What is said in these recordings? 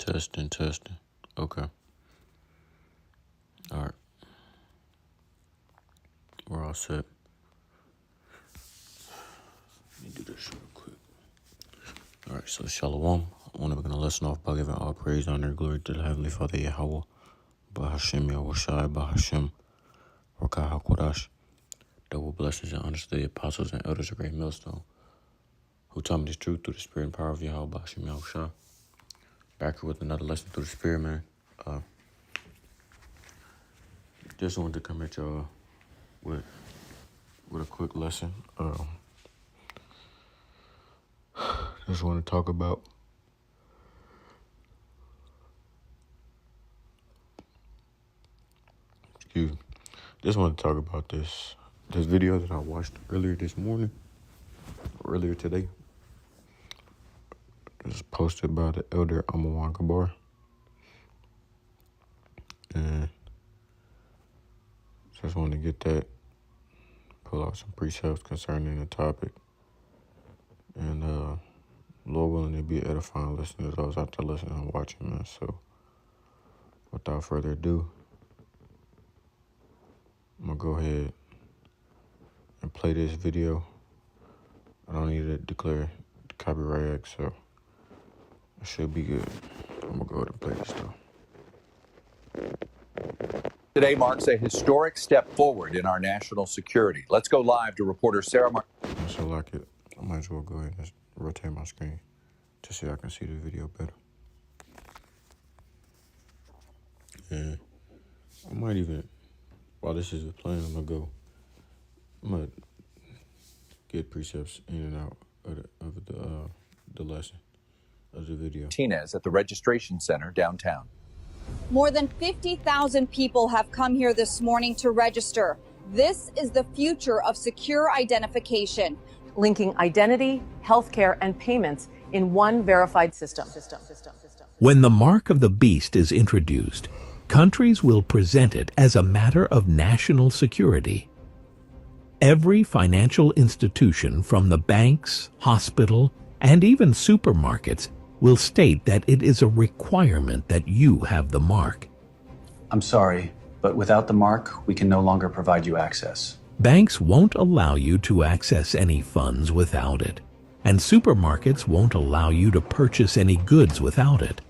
Testing. Okay. All right. We're all set. Let me do this real quick. All right, so Shalom. I want to begin a lesson off by giving all praise, honor, and glory to the Heavenly Father, Yahweh, Bahashem, Yahushai, Bahashem, Rakah HaKodash. Double blessings and honors to the apostles and elders of Great Millstone, who taught me this truth through the Spirit and power of Yahweh, Bahashem, Yahushai. Back here with another lesson through the Spirit, man. Just wanted to come at y'all with a quick lesson. Just want to talk about just want to talk about this video that I watched earlier today. It was posted by the elder Amawan Gabar. And just wanted to get that, pull out some precepts concerning the topic. And Lord willing, to be edifying listeners, those out there listening and watching, man. So without further ado, I'm going to go ahead and play this video. I don't need to declare the Copyright Act, so it should be good. I'm going to go ahead and play this, though. Today marks a historic step forward in our national security. Let's go live to reporter Sarah So like it, I might as well go ahead and rotate my screen to see I can see the video better. And I might even, while this is playing, I'm gonna get precepts in and out of the lesson, of the video. Martinez at the registration center downtown. More than 50,000 people have come here this morning to register. This is the future of secure identification, linking identity, healthcare, and payments in one verified system. When the mark of the beast is introduced, countries will present it as a matter of national security. Every financial institution, from the banks, hospital, and even supermarkets, will state that it is a requirement that you have the mark. I'm sorry, but without the mark, we can no longer provide you access. Banks won't allow you to access any funds without it, and supermarkets won't allow you to purchase any goods without it.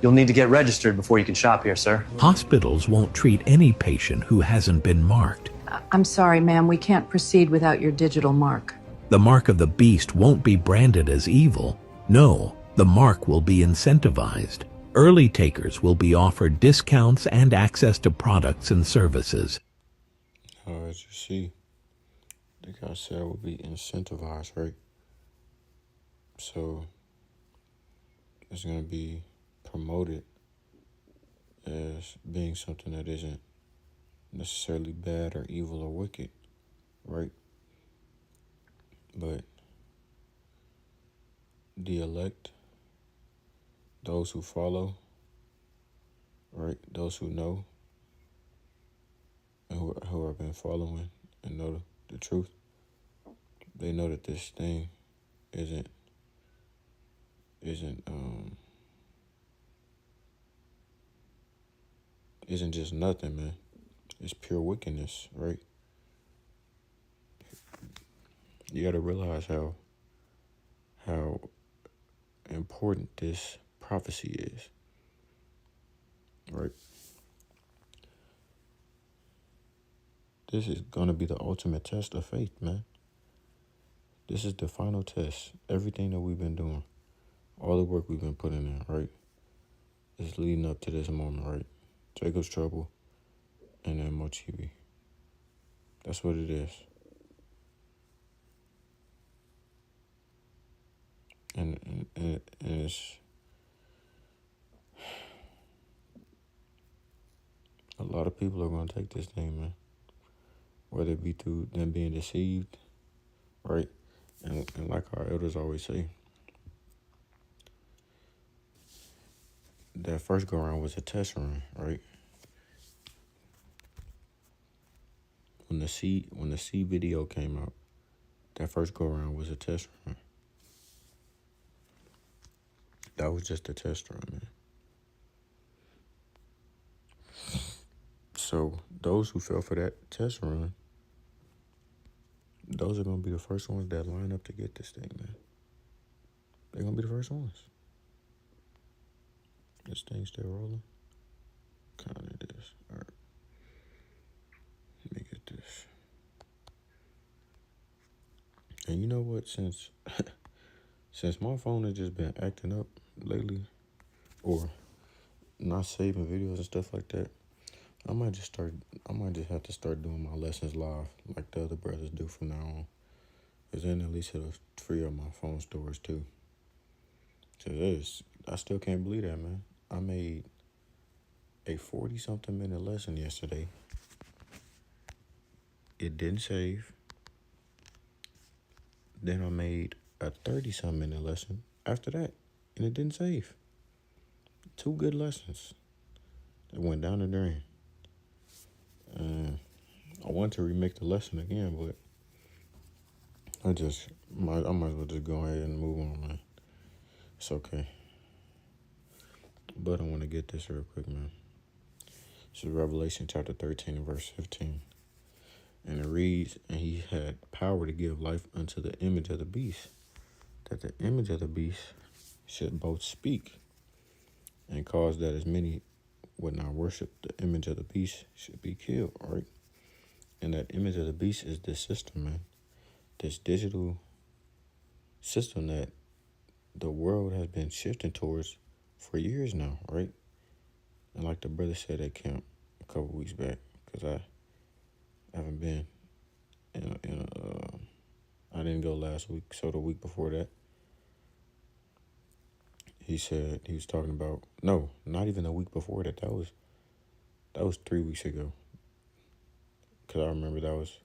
You'll need to get registered before you can shop here, sir. Hospitals won't treat any patient who hasn't been marked. I'm sorry, ma'am, we can't proceed without your digital mark. The mark of the beast won't be branded as evil. No, the mark will be incentivized. Early takers will be offered discounts and access to products and services. As you see, the guy said will be incentivized, right? So it's going to be promoted as being something that isn't necessarily bad or evil or wicked, right? But the elect, those who follow, right? Those who know and who have been following and know the truth, they know that this thing isn't just nothing, man. It's pure wickedness, right? You got to realize how important this prophecy is, right? This is going to be the ultimate test of faith, man. This is the final test. Everything that we've been doing, all the work we've been putting in, right, is leading up to this moment, right? Jacob's trouble and then MOTB. That's what it is. And it's a lot of people are going to take this thing, man. Whether it be through them being deceived, right? And like our elders always say, that first go around was a test run, right? When the C video came out, that first go around was a test run. That was just a test run, man. So those who fell for that test run, those are going to be the first ones that line up to get this thing, man. They're going to be the first ones. This thing's still rolling. Kind of it is. All right. Let me get this. And you know what? Since my phone has just been acting up lately, or not saving videos and stuff like that, I might just have to start doing my lessons live like the other brothers do from now on. Because then at least it'll free up my phone storage too. I still can't believe that, man. I made a 40-something minute lesson yesterday. It didn't save. Then I made a 30-something minute lesson after that, and it didn't save. 2 good lessons that went down the drain. I want to remake the lesson again, but I might as well just go ahead and move on, man. It's okay. But I want to get this real quick, man. This is Revelation chapter 13 and verse 15. And it reads, and he had power to give life unto the image of the beast, that the image of the beast should both speak and cause that as many would not worship the image of the beast should be killed, right? And that image of the beast is this system, man. This digital system that the world has been shifting towards for years now, right? And like the brother said at camp a couple weeks back, because I haven't been I didn't go last week, so the week before that, he said he was talking about, no, not even a week before that. That was 3 weeks ago. Cause I remember that was,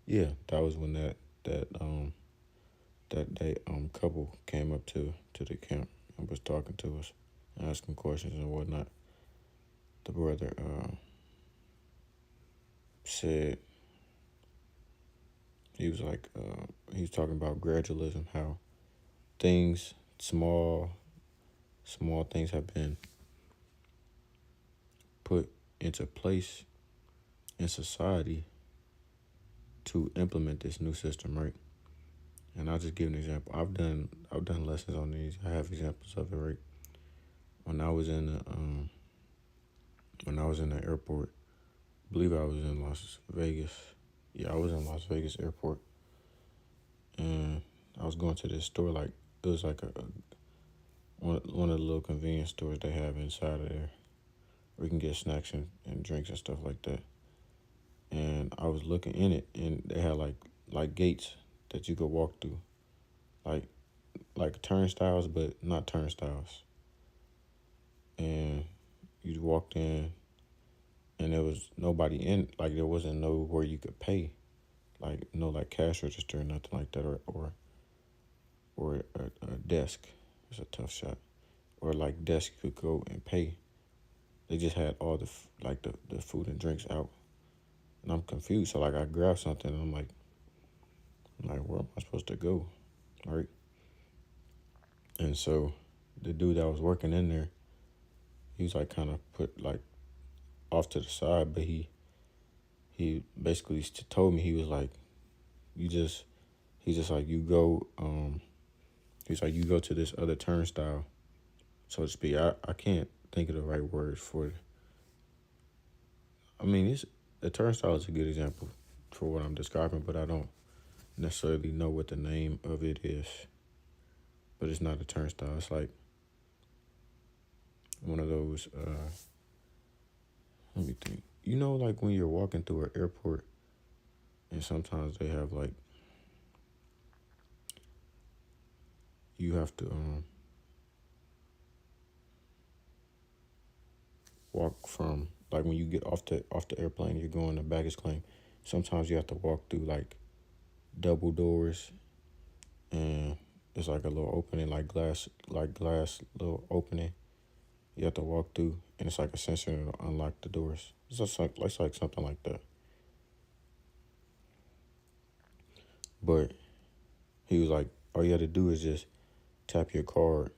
that was when that couple came up to the camp and was talking to us, asking questions and whatnot. The brother said he was like he was talking about gradualism, how things small things have been put into place in society to implement this new system, right? And I'll just give an example. I've done lessons on these. I have examples of it, right? When I was in the airport, I believe I was in Las Vegas. Yeah, I was in Las Vegas airport, and I was going to this store. Like it was like one of the little convenience stores they have inside of there, where you can get snacks and drinks and stuff like that. And I was looking in it, and they had like gates that you could walk through, like turnstiles, but not turnstiles. And you walked in, and there was nobody in. Like there wasn't nowhere you could pay, like no like cash register or nothing like that, or a desk. It's a tough shot, or like desk you could go and pay. They just had all the food and drinks out. And I'm confused. So, like, I grabbed something, and I'm like, where am I supposed to go? Right? And so, the dude that was working in there, he was, like, kind of put, like, off to the side. But he basically told me, he was like, he's just like, you go, he's like, you go to this other turnstile, so to speak. I can't think of the right words for it. I mean, the turnstile is a good example for what I'm describing, but I don't necessarily know what the name of it is. But it's not a turnstile. It's like one of those, let me think. You know, like when you're walking through an airport and sometimes they have like, you have to walk from, like when you get off the airplane, you're going to baggage claim. Sometimes you have to walk through like double doors, and it's like a little opening, like glass little opening. You have to walk through, and it's like a sensor to unlock the doors. It's just like something like that. But he was like, all you have to do is just tap your card,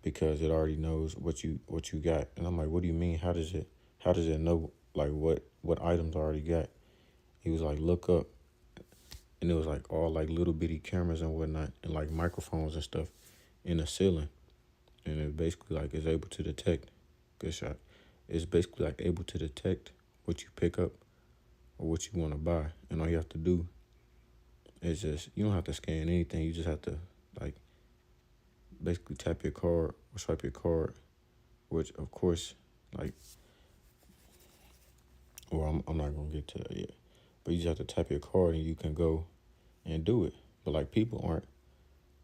because it already knows what you got. And I'm like, what do you mean? How does how does it know like what items I already got? He was like, look up, and it was like all like little bitty cameras and whatnot, and like microphones and stuff in the ceiling, and it basically like is able to detect. Good shot. It's basically like able to detect what you pick up or what you want to buy, and all you have to do is just, you don't have to scan anything. You just have to like basically tap your card or swipe your card, which of course, like, well, I'm not gonna get to that yet, but you just have to tap your card and you can go and do it. But like people aren't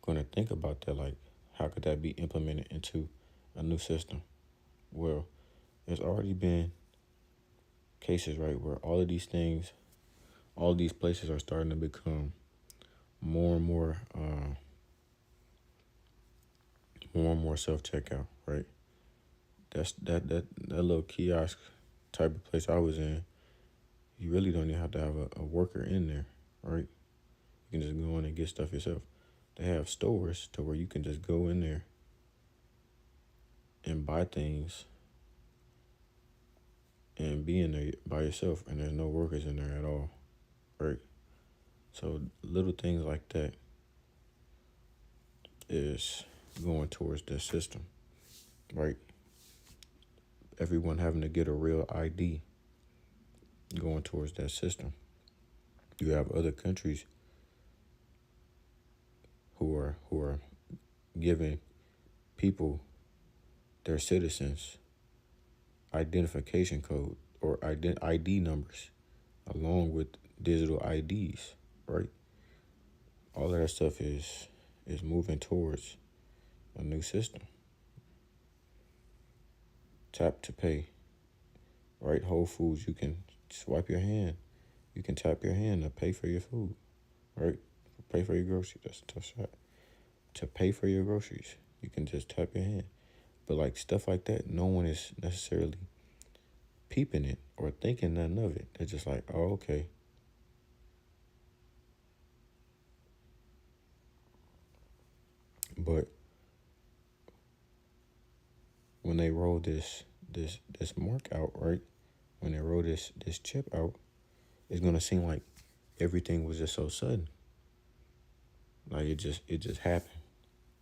gonna think about that. Like, how could that be implemented into a new system? Well, there's already been cases, right, where all of these things, all of these places are starting to become more and more, more and more self checkout, right? That little kiosk type of place I was in. You really don't even have to have a worker in there, right? You can just go in and get stuff yourself. They have stores to where you can just go in there and buy things and be in there by yourself, and there's no workers in there at all, right? So little things like that is going towards this system, right? Everyone having to get a real ID, going towards that system. You have other countries who are giving people, their citizens, identification code or ID numbers along with digital IDs, right? All of that stuff is moving towards a new system. Tap to pay, right? Whole Foods, you can swipe your hand. You can tap your hand to pay for your food, right? Pay for your groceries. That's a tough shot. To pay for your groceries, you can just tap your hand. But like stuff like that, no one is necessarily peeping it or thinking nothing of it. They're just like, oh, okay. But when they roll this mark out, right? When they roll this chip out, it's gonna seem like everything was just so sudden. Like it just happened.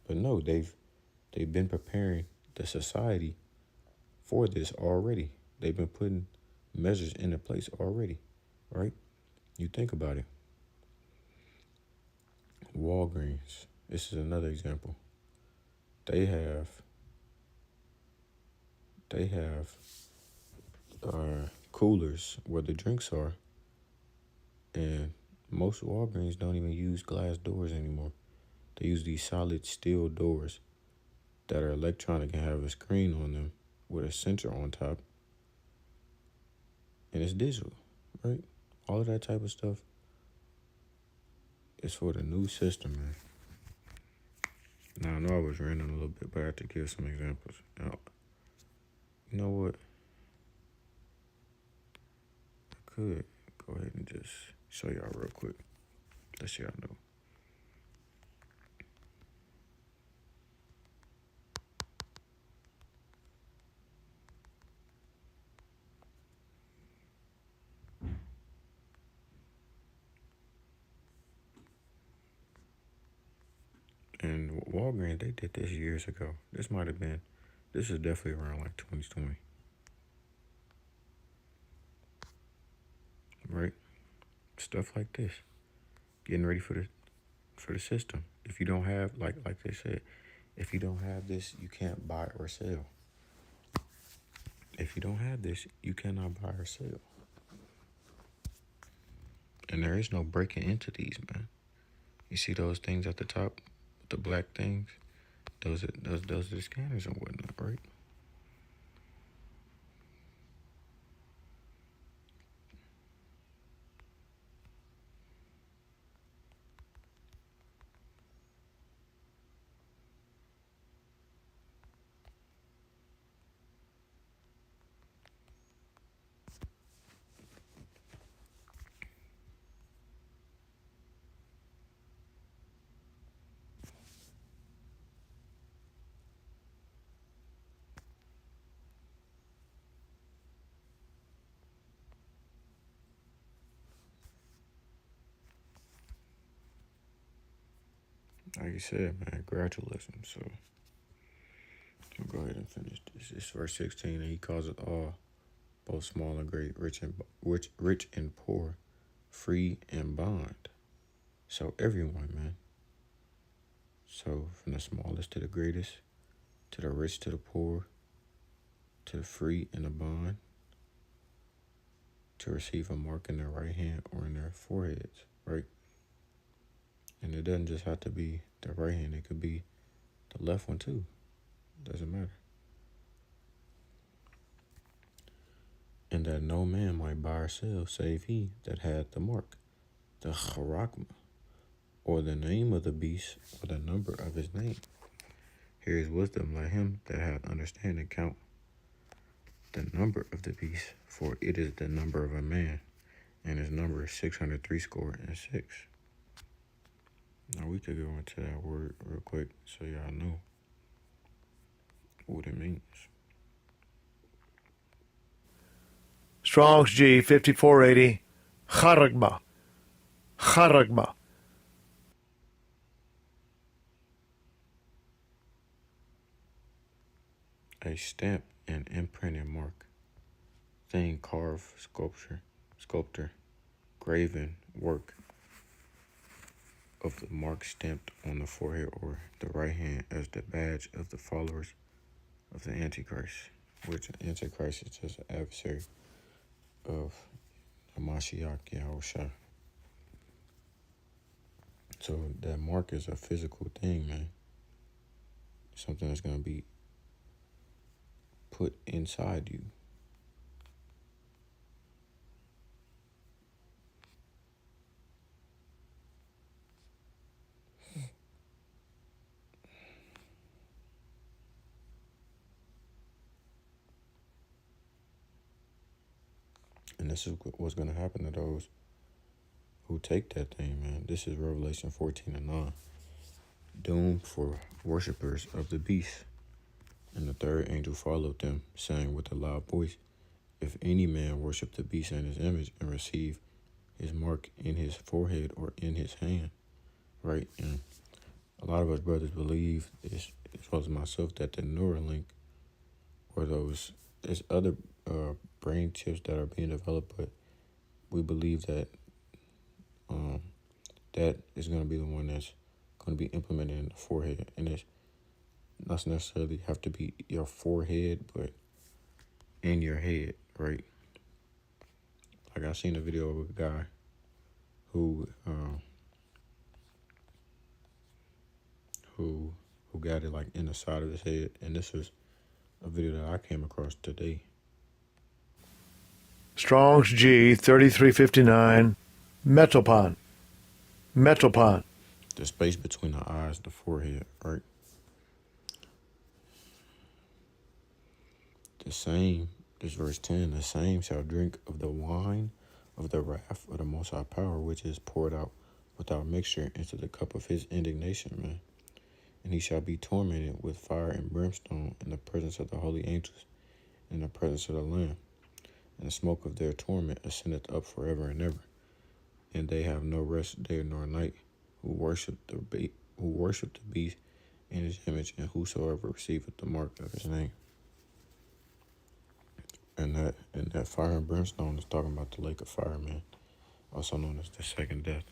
But no, they've been preparing the society for this already. They've been putting measures into place already, right? You think about it. Walgreens, this is another example. They have coolers where the drinks are, and most Walgreens don't even use glass doors anymore. They use these solid steel doors that are electronic and have a screen on them with a sensor on top, and it's digital, right? All of that type of stuff is for the new system, man. Now, I know I was ranting a little bit, but I have to give some examples. Now, you know what? I could go ahead and just show y'all real quick. Let's see y'all know. And Walgreens, they did this years ago. This is definitely around like 2020. Right? Stuff like this. Getting ready for the system. If you don't have, like they said, if you don't have this, you can't buy or sell. If you don't have this, you cannot buy or sell. And there is no breaking into these, man. You see those things at the top, the black things? Those are the scanners and whatnot, right? like you said, man, congratulations. So I'll go ahead and finish this. It's verse 16, and he calls it all, both small and great, rich and poor, free and bond. So everyone, man. So from the smallest to the greatest, to the rich to the poor, to the free and the bond, to receive a mark in their right hand or in their foreheads, right? And it doesn't just have to be the right hand, it could be the left one too. Doesn't matter. And that no man might buy or sell save he that had the mark, the charagma, or the name of the beast, or the number of his name. Here is wisdom, let him that hath understanding count the number of the beast, for it is the number of a man, and his number is 666. Now we could go into that word real quick so y'all know what it means. Strong's G 5480. Charagma. Charagma. A stamp and imprinted mark, thing carved, sculptor, graven work of the mark stamped on the forehead or the right hand as the badge of the followers of the Antichrist, which Antichrist is just an adversary of the Mashiach Yahushua. So that mark is a physical thing, man. Something that's going to be put inside you. And this is what's going to happen to those who take that thing, man. This is Revelation 14:9. Doom for worshippers of the beast. And the third angel followed them, saying with a loud voice, if any man worship the beast and his image and receive his mark in his forehead or in his hand, right? And a lot of us brothers believe, as well as myself, that the Neuralink or there's other brain chips that are being developed, but we believe that that is going to be the one that's going to be implemented in the forehead. And it's not necessarily have to be your forehead, but in your head, right? Like I seen a video of a guy who got it like in the side of his head, and this is a video that I came across today. Strong's G 3359. Metopon. Metopon. The space between the eyes, the forehead, right? This verse 10, the same shall drink of the wine of the wrath of the Most High Power, which is poured out without mixture into the cup of his indignation, man. And he shall be tormented with fire and brimstone in the presence of the holy angels, in the presence of the Lamb. And the smoke of their torment ascendeth up forever and ever. And they have no rest day nor night, who worship the beast in his image, and whosoever receiveth the mark of his name. And that fire and brimstone is talking about the lake of fire, man, also known as the second death.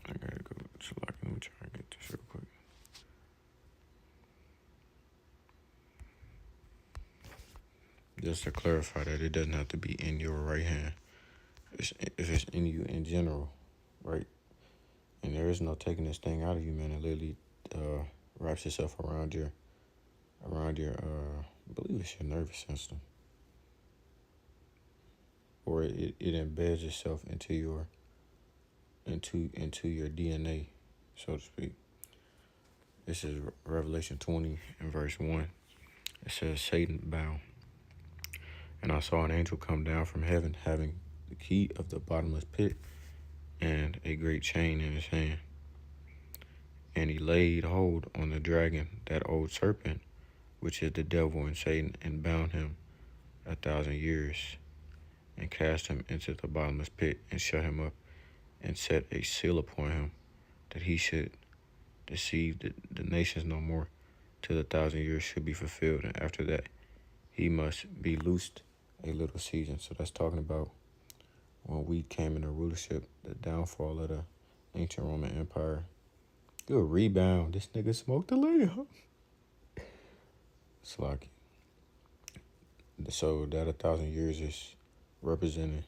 I gotta go. Let me try and get this real quick. Just to clarify that it doesn't have to be in your right hand. If it's in you in general, right? And there is no taking this thing out of you, man. It literally wraps itself around your I believe it's your nervous system. Or it embeds itself into your DNA, so to speak. This is Revelation 20 and verse 1. It says, Satan bound. And I saw an angel come down from heaven, having the key of the bottomless pit and a great chain in his hand. And he laid hold on the dragon, that old serpent, which is the devil and Satan, and bound him 1,000 years, and cast him into the bottomless pit, and shut him up, and set a seal upon him, that he should deceive the nations no more, till the 1,000 years should be fulfilled. And after that, he must be loosed a little season. So that's talking about when we came into rulership, the downfall of the ancient Roman Empire. Good rebound. This nigga smoked the layup. It's like, so that 1,000 years is representing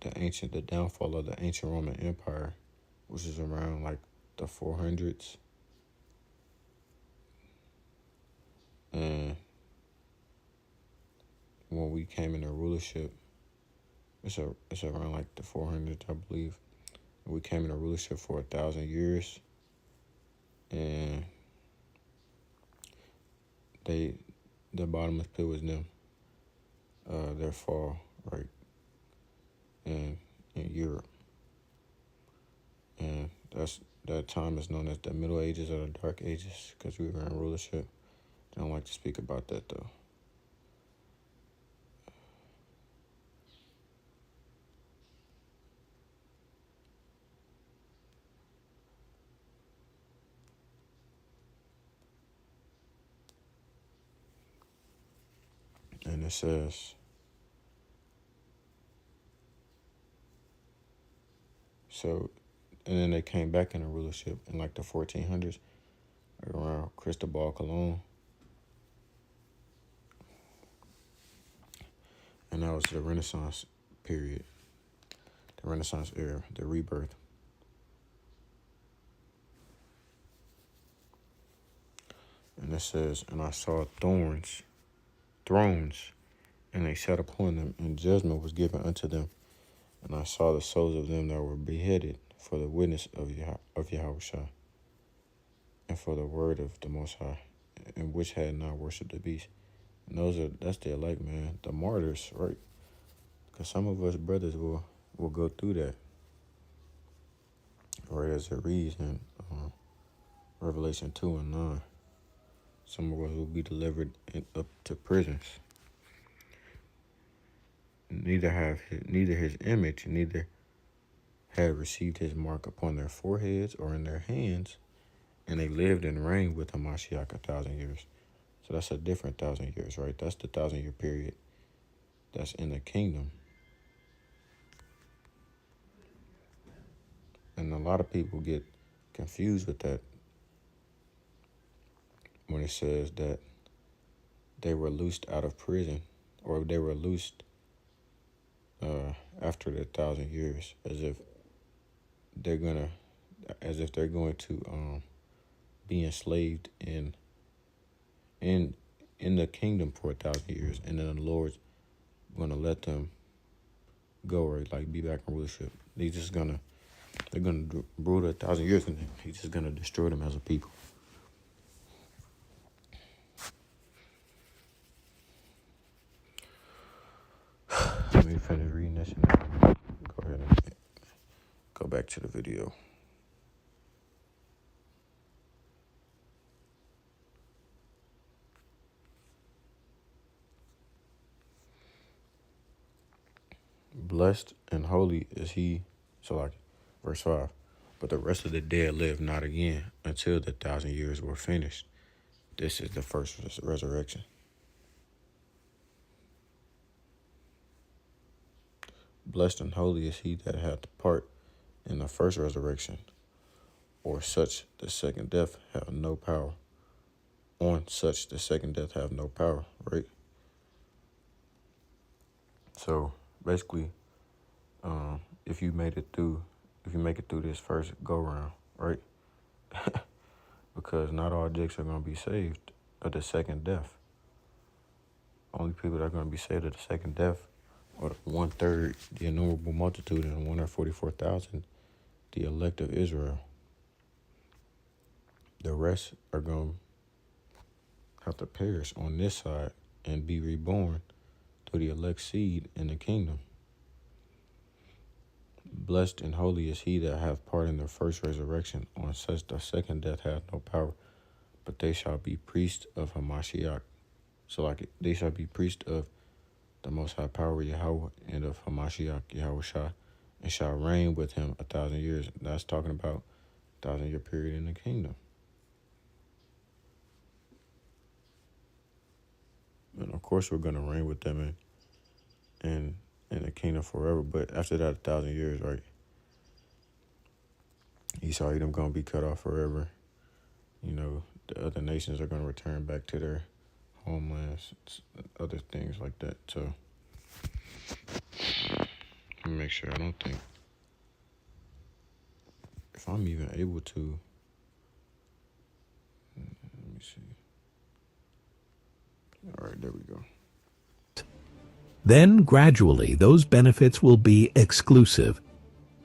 the downfall of the ancient Roman Empire, which is around like the 400s. And when we came into rulership, it's around like the 400s, I believe. We came into rulership for 1,000 years, and the bottomless pit was them, their fall, right, in Europe. And that time is known as the Middle Ages or the Dark Ages, because we were in rulership. I don't like to speak about that, though. And it says, so, and then they came back into rulership in like the 1400s, around Cristobal Colon. And that was the Renaissance period, the Renaissance era, the rebirth. And it says, and I saw thrones, and they sat upon them, and judgment was given unto them. And I saw the souls of them that were beheaded for the witness of Yahushua, and for the word of the Most High, and which had not worshipped the beast. And that's the elect, man, the martyrs, right? Because some of us brothers will go through that, right, as it reads in Revelation 2 and 9. Some of us will be delivered up to prisons. Neither his image, neither had received his mark upon their foreheads or in their hands, and they lived and reigned with Hamashiach 1,000 years. So that's a different 1,000 years, right? That's the 1,000-year period that's in the kingdom. And a lot of people get confused with that when it says that they were loosed out of prison, or they were loosed after the 1,000 years, as if they're going to be enslaved in the kingdom for 1,000 years, and then the Lord's going to let them go, or like be back in rulership. They're gonna rule 1,000 years, and he's just gonna destroy them as a people. Let me finish reading this and then go ahead and go back to the video. Blessed and holy is he, so like verse 5, but the rest of the dead live not again until the 1,000 years were finished. This is the first resurrection. Blessed and holy is he that hath part in the first resurrection, or such the second death have no power. On such the second death have no power, right? So basically, if you make it through this first go round, right? Because not all dicks are gonna be saved at the second death. Only people that are gonna be saved at the second death are 1/3 the innumerable multitude, and 144,000 the elect of Israel. The rest are gonna have to perish on this side and be reborn through the elect seed in the kingdom. Blessed and holy is he that hath part in the first resurrection. On such the second death hath no power, but they shall be priests of Hamashiach. So like they shall be priests of the Most High Power Yahweh and of Hamashiach Yahweh Shah, and shall reign with him 1,000 years. That's talking about 1,000-year period in the kingdom. And of course we're gonna reign with them in the kingdom forever. But after that 1,000 years, right? Esau Edom gonna be cut off forever. You know, the other nations are gonna return back to their homelands, other things like that. So let me make sure. I don't think if I'm even able to. Let me see. All right, there we go. Then gradually those benefits will be exclusive,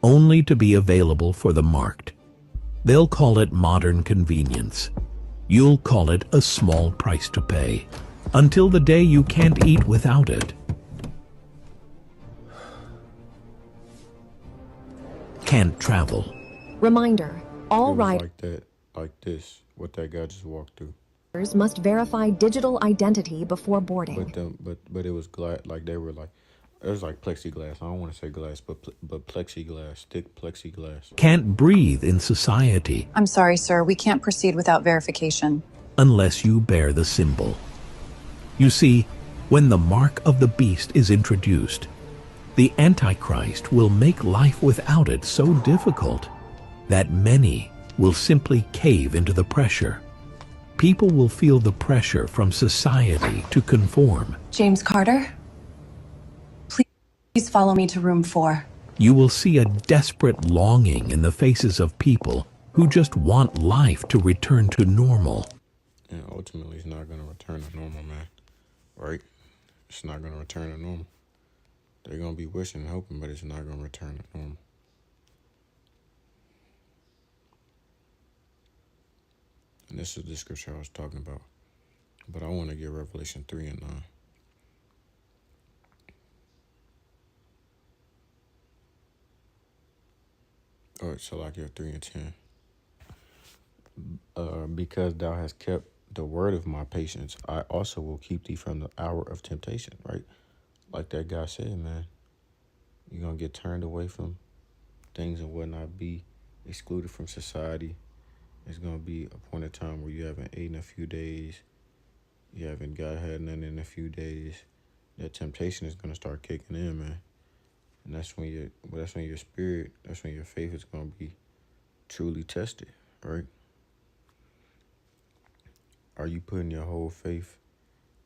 only to be available for the marked. They'll call it modern convenience. You'll call it a small price to pay, until the day you can't eat without it. Can't travel. Reminder, all It was riders like that, like this, what that guy just walked through. must verify digital identity before boarding. But it was glass, like they were like, it was like plexiglass. I don't want to say glass, but plexiglass, thick plexiglass. Can't breathe in society I'm sorry, sir. We can't proceed without verification. unless you bear the symbol. You see, when the mark of the beast is introduced, the Antichrist will make life without it so difficult that many will simply cave into the pressure. People will feel the pressure from society to conform. James Carter? Please follow me to room 4. You will see a desperate longing in the faces of people who just want life to return to normal. And ultimately, it's not going to return to normal, man. Right? It's not going to return to normal. They're going to be wishing and hoping, but it's not going to return to normal. And this is the scripture I was talking about. But I want to get Revelation 3 and 9. All right, so like 3 and 10. Because thou hast kept the word of my patience, I also will keep thee from the hour of temptation, right? Like that guy said, man, you're going to get turned away from things and whatnot, be excluded from society. It's going to be a point of time where you haven't eaten a few days. You haven't had nothing in a few days. That temptation is going to start kicking in, man. And that's when your spirit, that's when your faith is going to be truly tested, right? Are you putting your whole faith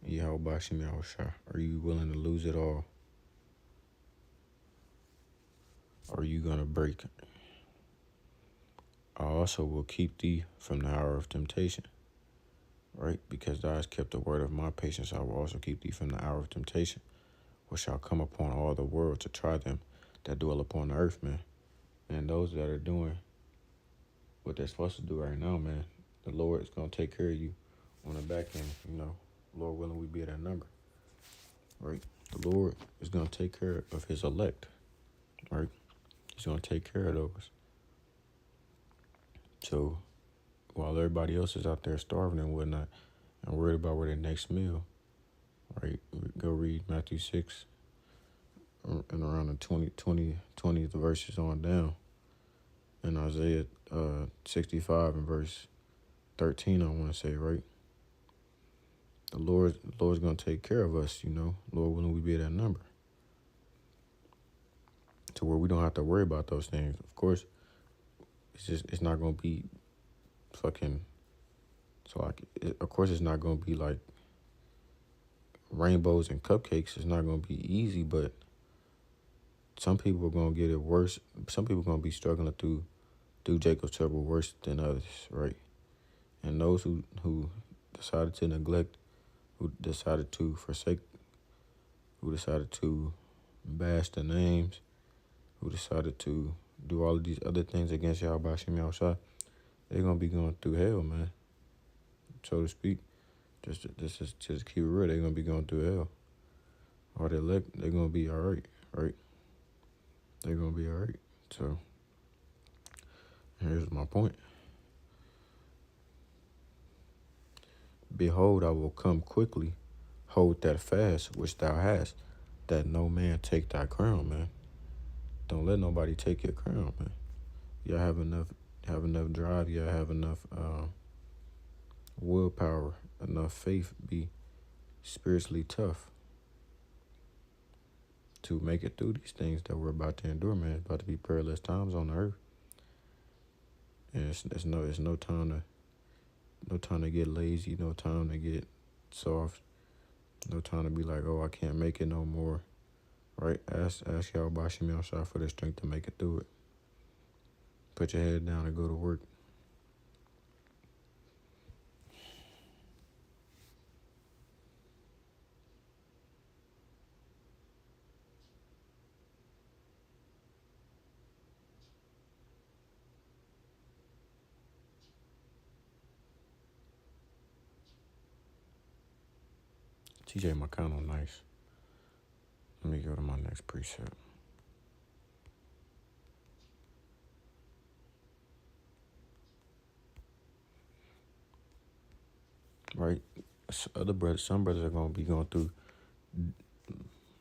in Yahweh Bashim Yahushua? Are you willing to lose it all? Or are you going to break? I also will keep thee from the hour of temptation, right? Because thou hast kept the word of my patience, I will also keep thee from the hour of temptation, which shall come upon all the world to try them that dwell upon the earth, man. And those that are doing what they're supposed to do right now, man, the Lord is going to take care of you on the back end, you know. Lord willing, we be at that number, right? The Lord is going to take care of his elect, right? He's going to take care of those. So while everybody else is out there starving and whatnot and worried about where their next meal, right? Go read Matthew 6 and around the 20th verses on down. And Isaiah 65 and verse 13, I want to say, right? The Lord's going to take care of us, you know. Lord willing, we be at that number. To where we don't have to worry about those things. Of course, it's not going to be fucking, of course it's not going to be like rainbows and cupcakes. It's not going to be easy, but some people are going to get it worse. Some people are going to be struggling through Jacob's trouble worse than others, right? And those who decided to neglect, who decided to forsake, who decided to bash the names, who decided to do all of these other things against Yahweh Shem Yahushua, they're going to be going through hell, man, so to speak. Just keep it real, they're going to be going through hell, or the elect, they're gonna be all right, right? They're gonna be all right. So here's my point. Behold, I will come quickly. Hold that fast which thou hast, that no man take thy crown, man. Don't let nobody take your crown, man. Y'all have enough drive. Y'all have enough willpower, enough faith. Be spiritually tough to make it through these things that we're about to endure, man. It's about to be perilous times on the earth, and it's no time to get lazy, no time to get soft, no time to be like, oh, I can't make it no more. Right? Ask y'all Bashim outside for the strength to make it through it. Put your head down and go to work. TJ McConnell, nice. Let me go to my next precept. Right? Some brothers are going to be going through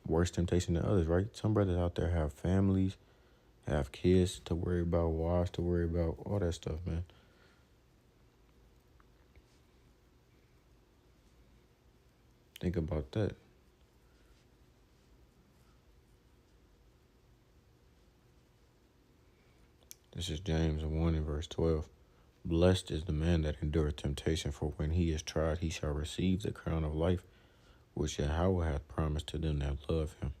worse temptation than others, right? Some brothers out there have families, have kids to worry about, wives to worry about, all that stuff, man. Think about that. This is James 1 and verse 12. Blessed is the man that endureth temptation, for when he is tried, he shall receive the crown of life, which Yahweh hath promised to them that love him.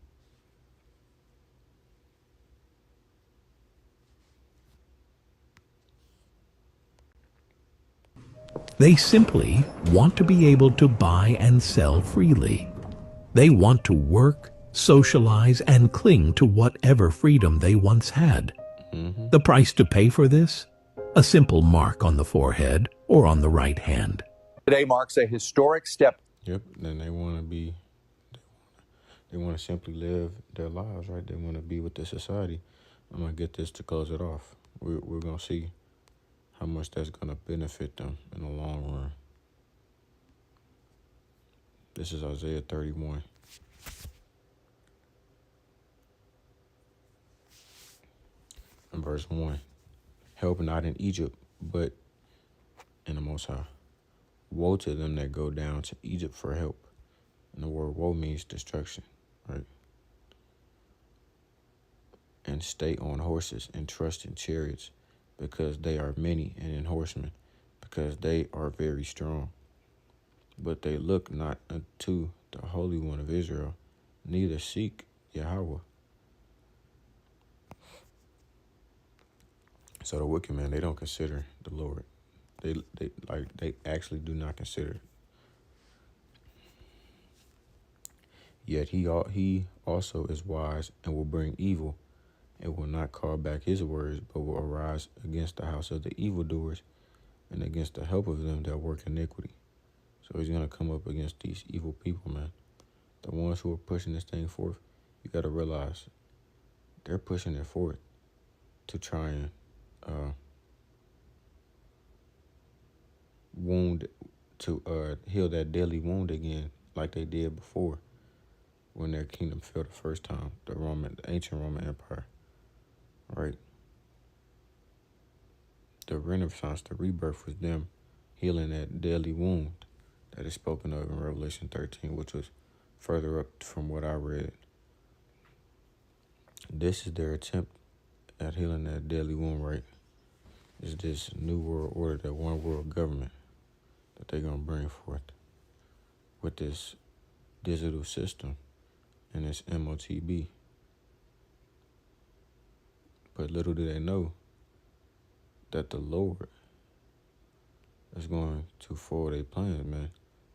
They simply want to be able to buy and sell freely. They want to work, socialize, and cling to whatever freedom they once had. The price to pay for this? A simple mark on the forehead or on the right hand. Today marks a historic step. Yep, then they want to simply live their lives, right? They want to be with the society. I'm going to get this to close it off. We're going to see how much that's going to benefit them in the long run. This is Isaiah 31. And verse 1. Help not in Egypt, but in the Most High. Woe to them that go down to Egypt for help. And the word woe means destruction, right? And stay on horses and trust in chariots, because they are many, and in horsemen, because they are very strong. But they look not unto the Holy One of Israel, neither seek Yahweh. So the wicked man, they don't consider the Lord. They actually do not consider it. Yet he also is wise and will bring evil, and will not call back his words, but will arise against the house of the evildoers and against the help of them that work iniquity. So he's going to come up against these evil people, man. The ones who are pushing this thing forth, you got to realize they're pushing it forth to try and heal that deadly wound again, like they did before when their kingdom fell the first time, the ancient Roman Empire, right? The Renaissance, the rebirth, was them healing that deadly wound that is spoken of in Revelation 13, which was further up from what I read. This is their attempt at healing that deadly wound, right? Is this new world order, that one world government that they're going to bring forth with this digital system and this MOTB. But little do they know that the Lord is going to foil their plans, man.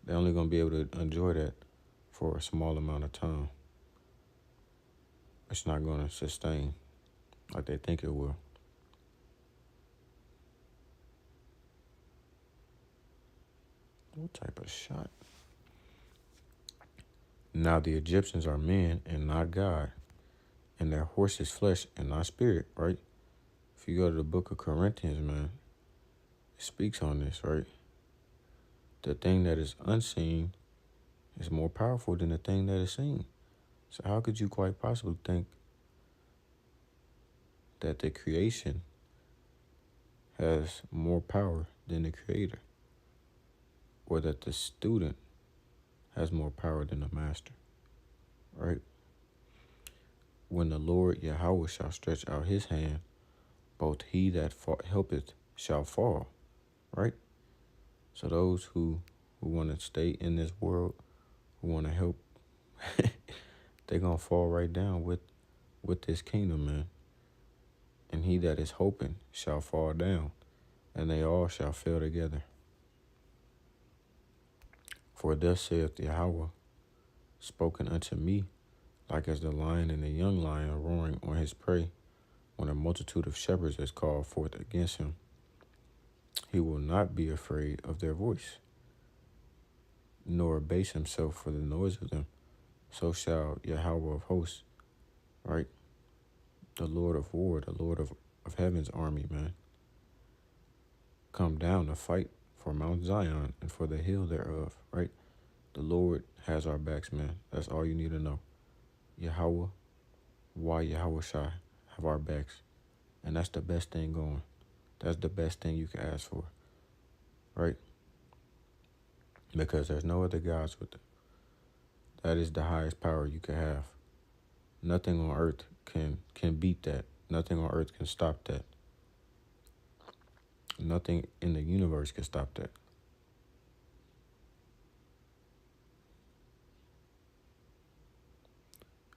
They're only going to be able to enjoy that for a small amount of time. It's not going to sustain like they think it will. What type of shot? Now the Egyptians are men and not God, and their horse is flesh and not spirit, right? If you go to the book of Corinthians, man, it speaks on this, right? The thing that is unseen is more powerful than the thing that is seen. So how could you quite possibly think that the creation has more power than the creator? Or that the student has more power than the master, right? When the Lord Yahweh shall stretch out his hand, both he that helpeth shall fall, right? So those who want to stay in this world, who want to help, they're going to fall right down with this kingdom, man. And he that is hoping shall fall down, and they all shall fail together. For thus saith Yahweh, spoken unto me, like as the lion and the young lion roaring on his prey, when a multitude of shepherds is called forth against him. He will not be afraid of their voice, nor abase himself for the noise of them. So shall Yahweh of hosts, right? The Lord of war, the Lord of heaven's army, man, come down to fight for Mount Zion and for the hill thereof, right? The Lord has our backs, man. That's all you need to know. Yahweh, why Yahweh shall have our backs. And that's the best thing going. That's the best thing you can ask for, right? Because there's no other gods with it. That is the highest power you can have. Nothing on earth can beat that. Nothing on earth can stop that. Nothing in the universe can stop that.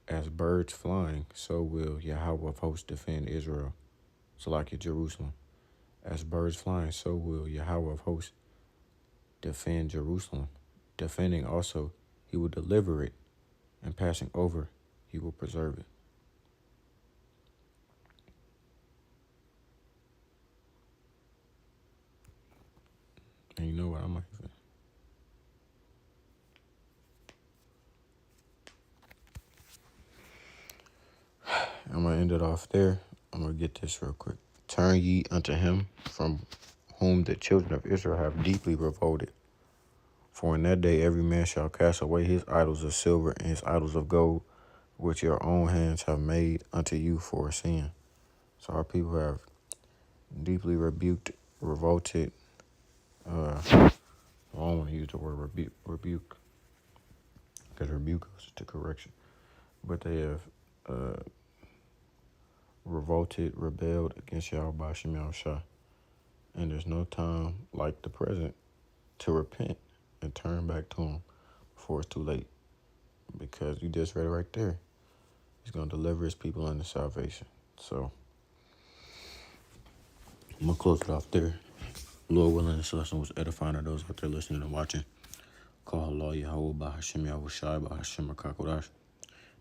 As birds flying, so will Yahweh of hosts defend Israel. So like in Jerusalem. As birds flying, so will Yahweh of hosts defend Jerusalem. Defending also, he will deliver it, and passing over, he will preserve it. And you know what? I'm gonna end it off there. I'm gonna get this real quick. Turn ye unto him from whom the children of Israel have deeply revolted. For in that day every man shall cast away his idols of silver and his idols of gold, which your own hands have made unto you for a sin. So our people have deeply rebuked, revolted. I don't want to use the word rebuke, because rebuke goes to correction. But they have revolted, rebelled against Yahweh Shem Yahushua. And there's no time like the present to repent and turn back to him before it's too late. Because you just read it right there. He's going to deliver his people unto salvation. So I'm going to close it off there. Lord willing, this lesson was edifying to those out there listening and watching. Call Allah Yahweh Bahashim Yahushai Bahashim Rakakodash.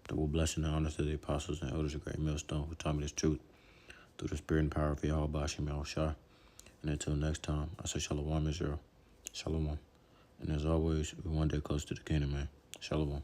Double blessing and honor to the apostles and elders of Great Millstone who taught me this truth through the spirit and power of Yahweh Bahashim Yahushai. And until next time, I say Shalom Israel. Shalom. And as always, we're one day close to the kingdom, man. Shalom.